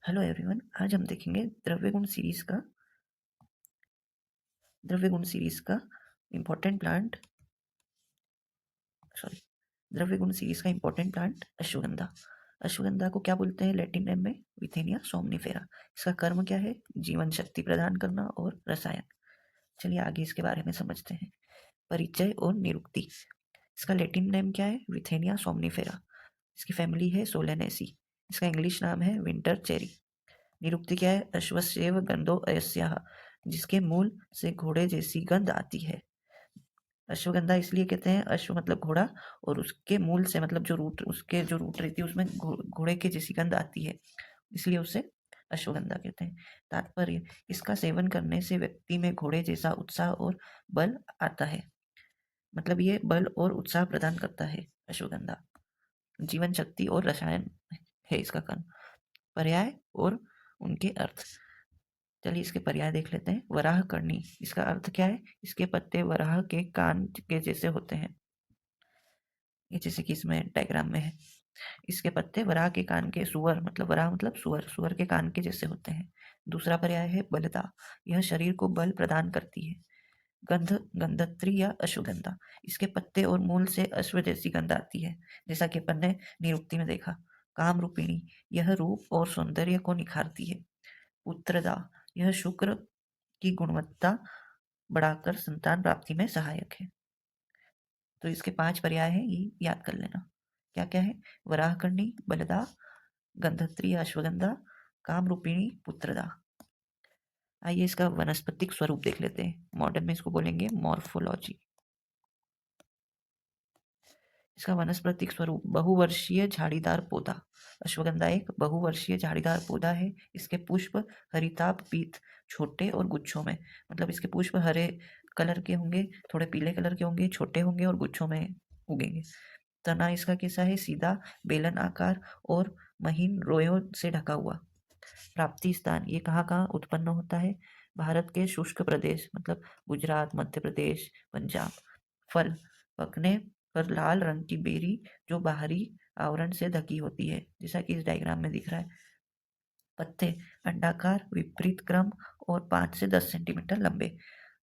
Hello everyone, आज हम देखेंगे द्रव्य गुण सीरीज का इम्पोर्टेंट प्लांट अश्वगंधा। अश्वगंधा को क्या बोलते हैं लैटिन नेम में? विथेनिया सोमनिफेरा। इसका कर्म क्या है? जीवन शक्ति प्रदान करना और रसायन। चलिए आगे इसके बारे में समझते हैं। परिचय और निरुक्ति। इसका लैटिन नेम क्या है? विथेनिया सोमनिफेरा। इसकी फैमिली है सोलेनेसी। इसका इंग्लिश नाम है विंटर चेरी। निरुक्ति क्या है? अश्वस्येव गंधो अयस्याः, जिसके मूल से घोड़े जैसी गंध आती है। अश्वगंधा इसलिए कहते हैं, अश्व मतलब घोड़ा, और उसके मूल से मतलब जो रूट रहती है उसमें घोड़े के जैसी गंध आती है, इसलिए उसे अश्वगंधा कहते हैं। तात्पर्य, इसका सेवन करने से व्यक्ति में घोड़े जैसा उत्साह और बल आता है। मतलब ये बल और उत्साह प्रदान करता है अश्वगंधा। जीवन शक्ति और रसायन है इसका कर्म। पर्याय और उनके अर्थ। चलिए इसके पर्याय देख लेते हैं। वराह करनी, इसका अर्थ क्या है? इसके पत्ते वराह के कान के जैसे होते हैं, ये जैसे कि इसमें डायग्राम में है। इसके पत्ते वराह के कान के सुअर मतलब वराह मतलब सुअर के कान के जैसे होते हैं। दूसरा पर्याय है बलदा, यह शरीर को बल प्रदान करती है। गंध, गंधत्री या अश्वगंधा, इसके पत्ते और मूल से अश्व जैसी गंध आती है, जैसा कि अपन ने निरुक्ति में देखा। काम रूपिणी, यह रूप और सौंदर्य को निखारती है। पुत्रदा, यह शुक्र की गुणवत्ता बढ़ाकर संतान प्राप्ति में सहायक है। तो इसके 5 पर्याय हैं, ये याद कर लेना। क्या क्या है? वराहकर्णी, बलदा, गंधत्री अश्वगंधा, कामरूपिणी, पुत्रदा। आइए इसका वनस्पतिक स्वरूप देख लेते हैं। मॉडर्न में इसको बोलेंगे मॉर्फोलॉजी। इसका वनस्पतिक स्वरूप बहुवर्षीय झाड़ीदार पौधा। अश्वगंधा एक बहुवर्षीय झाड़ीदार पौधा है। इसके पुष्प हरिताभ पीत, छोटे और गुच्छों में, मतलब इसके पुष्प हरे कलर के होंगे, थोड़े पीले कलर के होंगे, छोटे होंगे और गुच्छों में उगेंगे। तना इसका कैसा है? सीधा, बेलन आकार और महीन रोयों से ढका हुआ। प्राप्ति स्थान, ये कहाँ कहाँ उत्पन्न होता है? भारत के शुष्क प्रदेश मतलब गुजरात, मध्य प्रदेश, पंजाब। फल, पकने पर लाल रंग की बेरी जो बाहरी आवरण से ढकी होती है, जैसा कि इस डायग्राम में दिख रहा है। पत्ते अंडाकार, विपरीत क्रम और 5 से 10 सेंटीमीटर लंबे।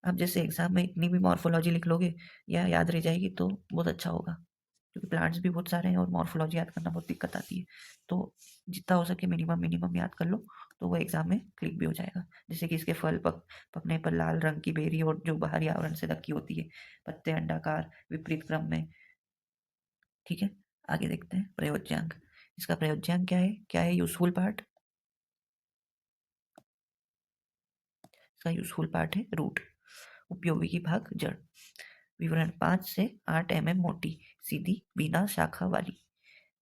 आप जैसे एग्जाम में इतनी भी मॉर्फोलॉजी लिख लोगे या याद रह जाएगी तो बहुत अच्छा होगा, क्योंकि प्लांट्स भी बहुत सारे हैं और मॉर्फोलॉजी याद करना बहुत दिक्कत आती है। तो जितना हो सके मिनिमम याद कर लो, तो वो एग्जाम में क्लिक भी हो जाएगा। जैसे कि इसके फल पकने पर लाल रंग की बेरी और जो बाहरी आवरण से ढकी होती है। पत्ते अंडाकार, विपरीत क्रम में। ठीक है, आगे देखते हैं प्रयोज्यांग। इसका प्रयोज्यांग क्या है यूजफुल पार्ट? इसका यूजफुल पार्ट है रूट। उपयोगी भाग जड़। विवरण 5 से 8 mm मोटी, सीधी, बिना शाखा वाली।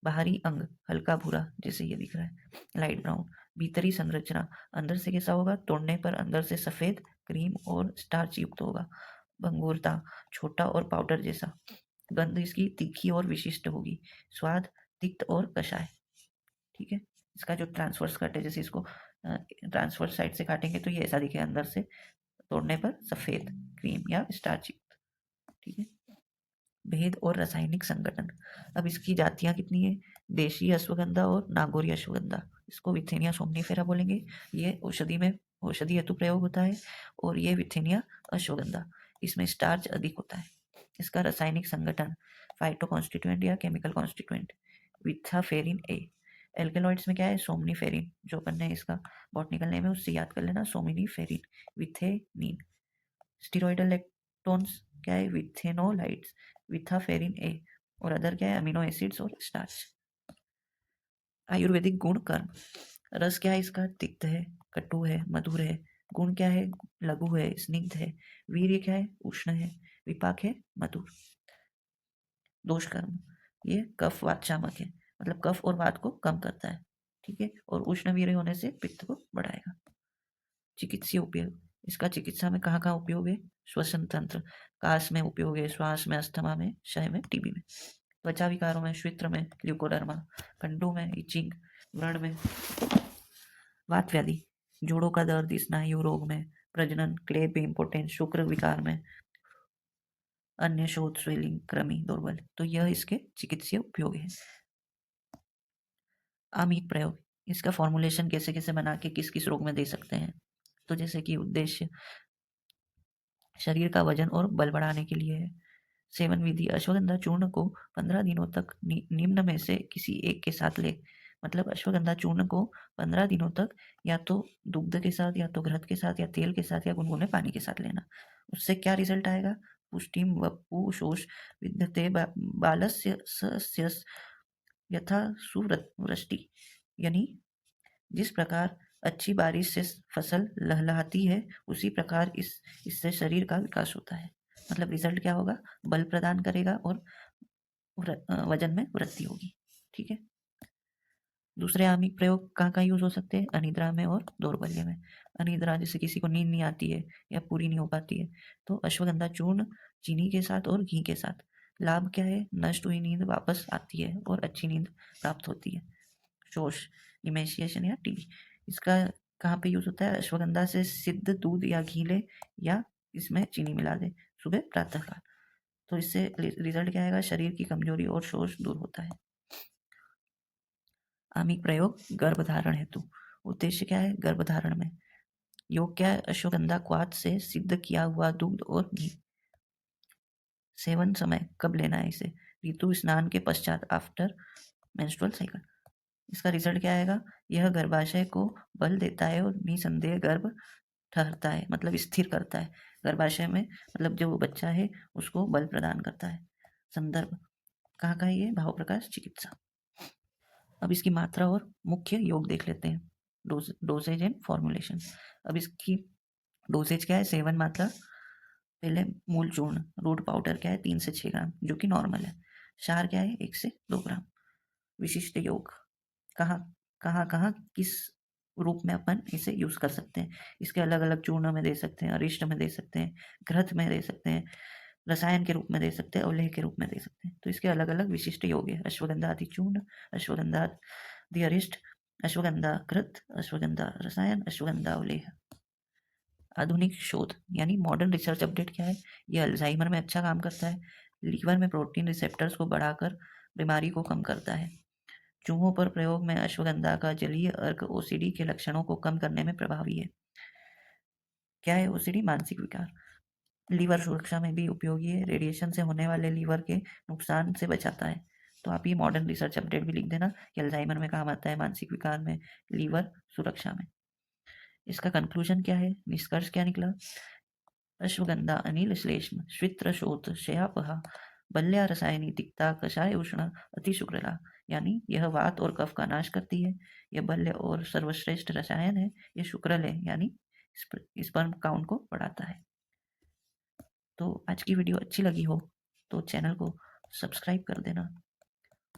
बाहरी अंग हल्का भूरा, जैसे ये दिख रहा है, लाइट ब्राउन। भीतरी संरचना, अंदर से कैसा होगा? तोड़ने पर अंदर से सफेद, क्रीम और स्टार्च युक्त होगा। भंगुरता, छोटा और पाउडर जैसा। गंध इसकी तीखी और विशिष्ट होगी। स्वाद तिक्त और कषाय। ठीक है, इसका जो ट्रांसवर्स कट है, जैसे इसको ट्रांसवर्स साइड से काटेंगे तो ये ऐसा दिखेगा, अंदर से तोड़ने पर सफेद, क्रीम या स्टार्च युक्त। ठीक है, भेद और रासायनिक संगठन। अब इसकी जातियां कितनी है? देशी अश्वगंधा और नागौरी अश्वगंधा। इसको विथेनिया सोमनिफेरा बोलेंगे। ये औषधि हेतु प्रयोग होता है, और ये विथेनिया अश्वगंधा, इसमें स्टार्च अधिक होता है। इसका रासायनिक संगठन, फाइटो कॉन्स्टिट्यूएंट या केमिकल कॉन्स्टिट्यूएंट। विथाफेरिन ए। एल्केलॉइड्स में क्या है? सोमनिफेरिन, जो अपन ने इसका बॉटनिकल नेम है उससे याद कर लेना, सोमिनीफेरिन। विथेनिन। स्टीरोइडल लेक्टोन्स क्या है? विथेनोलाइट्स, विथाफेरिन ए। और अदर क्या है? अमीनो एसिड्स और स्टार्च। आयुर्वेदिक गुण कर्म। रस क्या है इसका? तिक्त है, कटु है, मधुर है। गुण क्या है? लघु है, स्निग्ध है। वीर्य क्या है? उष्ण है। विपाक है, मधुर। दोष कर्म, ये कफ वात शामक है, मतलब कफ और वात को कम करता है। ठीक है, और उष्ण वीर्य होने से पित्त को बढ़ाएगा। चिकित्सीय उपयोग, इसका चिकित्सा में कहाँ कहाँ उपयोग है? श्वसन तंत्र, काश में उपयोग है, श्वास में, अस्थमा में, क्षय में, टीबी में। त्वचा विकारों में, श्वित्र में, ल्यूकोडर्मा। कंडों में, इचिंग, व्रण में। वात व्याधि, जोड़ों का दर्द, स्नायु रोग में। प्रजनन, क्लेब इम्पोर्टेंस, शुक्र विकार में। अन्य शोध, स्वेलिंग, कृमि, दुर्बल। तो यह इसके चिकित्सीय उपयोग है। आमिक प्रयोग, इसका फॉर्मुलेशन कैसे कैसे बना के किस किस रोग में दे सकते हैं। तो जैसे कि उद्देश्य शरीर का वजन और बल बढ़ाने के लिए है। सेवन विधि अश्वगंधा चूर्ण को 15 दिनों तक निम्न में से किसी एक के साथ ले। मतलब अश्वगंधा चूर्ण को 15 दिनों तक या तो दुग्ध के साथ या तो घृत के साथ या तेल के साथ या गुनगुने पानी के साथ लेना। उससे क्या रिजल्ट आएगा? पुष्टिम वपुषोष विद्यते बालस्य सस्य यथा सुवृष्टि। यानी जिस प्रकार अच्छी बारिश से फसल लहलहाती है, उसी प्रकार इससे शरीर का विकास होता है। मतलब रिजल्ट क्या होगा? बल प्रदान करेगा और वजन में वृद्धि होगी। ठीक है। दूसरे आमिक प्रयोग कहाँ यूज हो सकते हैं? अनिद्रा में और दौर्बल्य में। अनिद्रा जैसे किसी को नींद नहीं आती है या पूरी नहीं हो पाती है, तो अश्वगंधा चूर्ण चीनी के साथ और घी के साथ। लाभ क्या है? नष्ट हुई नींद वापस आती है और अच्छी नींद प्राप्त होती है। शोष इमेशिएशन या टीबी, इसका कहाँ पे यूज होता है? अश्वगंधा से सिद्ध दूध या घी ले या इसमें चीनी मिला दे सुबह प्रातःकाल। तो इससे रिजल्ट क्या आएगा? शरीर की कमजोरी और शोष दूर होता है। आमिक प्रयोग गर्भधारण हेतु। उद्देश्य क्या है? गर्भधारण में योग क्या है? अश्वगंधा क्वाथ से सिद्ध किया हुआ दूध और घी। सेवन समय कब लेना है इसे? ऋतु स्नान के पश्चात, आफ्टर मेंस्ट्रुअल साइकिल। इसका रिजल्ट क्या आएगा? यह गर्भाशय को बल देता है और निसंदेह गर्भ ठहरता है, मतलब स्थिर करता है। गर्भाशय में मतलब जो बच्चा है उसको बल प्रदान करता है। संदर्भ कहाँ का है ये? भाव प्रकाश चिकित्सा। अब इसकी मात्रा और मुख्य योग देख लेते हैं। Doses and formulation. अब इसकी डोजेज क्या है? सेवन मात्रा। पहले मूल चूर्ण रूट पाउडर क्या है? 3 से 6 ग्राम, जो कि नॉर्मल है। क्षार क्या है? 1 से 2 ग्राम। विशिष्ट योग कहाँ कहाँ कहाँ किस रूप में अपन इसे यूज कर सकते हैं? इसके अलग अलग चूर्ण में दे सकते हैं, अरिष्ट में दे सकते हैं, घृत में दे सकते हैं, रसायन के रूप में दे सकते हैं, अवलेह के रूप में दे सकते हैं। तो इसके अलग अलग विशिष्ट योग है। अश्वगंधा आदि चूर्ण, अश्वगंधा आदि अरिष्ट, अश्वगंधा घृत, अश्वगंधा रसायन, अश्वगंधा अवलेह। आधुनिक शोध यानी मॉडर्न रिसर्च अपडेट क्या है? ये अल्जाइमर में अच्छा काम करता है, लीवर में प्रोटीन रिसेप्टर्स को बढ़ाकर बीमारी को कम करता है। चूहों पर प्रयोग में अश्वगंधा का जलीय अर्क ओसीडी के लक्षणों को कम करने में प्रभावी है। क्या है ओसीडी? मानसिक विकार। लीवर सुरक्षा में भी उपयोगी है, रेडिएशन से होने वाले लीवर के नुकसान से बचाता है। तो आप ये मॉडर्न रिसर्च अपडेट भी लिख देना कि अल्जाइमर में काम आता है, मानसिक विकार में, लीवर सुरक्षा में। इसका कंक्लूजन क्या है? निष्कर्ष क्या निकला? अश्वगंधा अनिल श्लेष्म श्वित्र शोथ शयापहा बल्या रसायनी तिक्ता कषाय उष्ण अति शुक्रला। यानी यह वात और कफ का नाश करती है, यह बल्य और सर्वश्रेष्ठ रसायन है, यह शुक्रल है यानी स्पर्म काउंट को बढ़ाता है। तो आज की वीडियो अच्छी लगी हो तो चैनल को सब्सक्राइब कर देना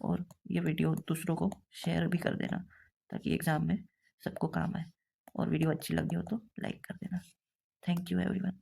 और ये वीडियो दूसरों को शेयर भी कर देना ताकि एग्ज़ाम में सबको काम आए। और वीडियो अच्छी लगी हो तो लाइक कर देना। Thank you everyone.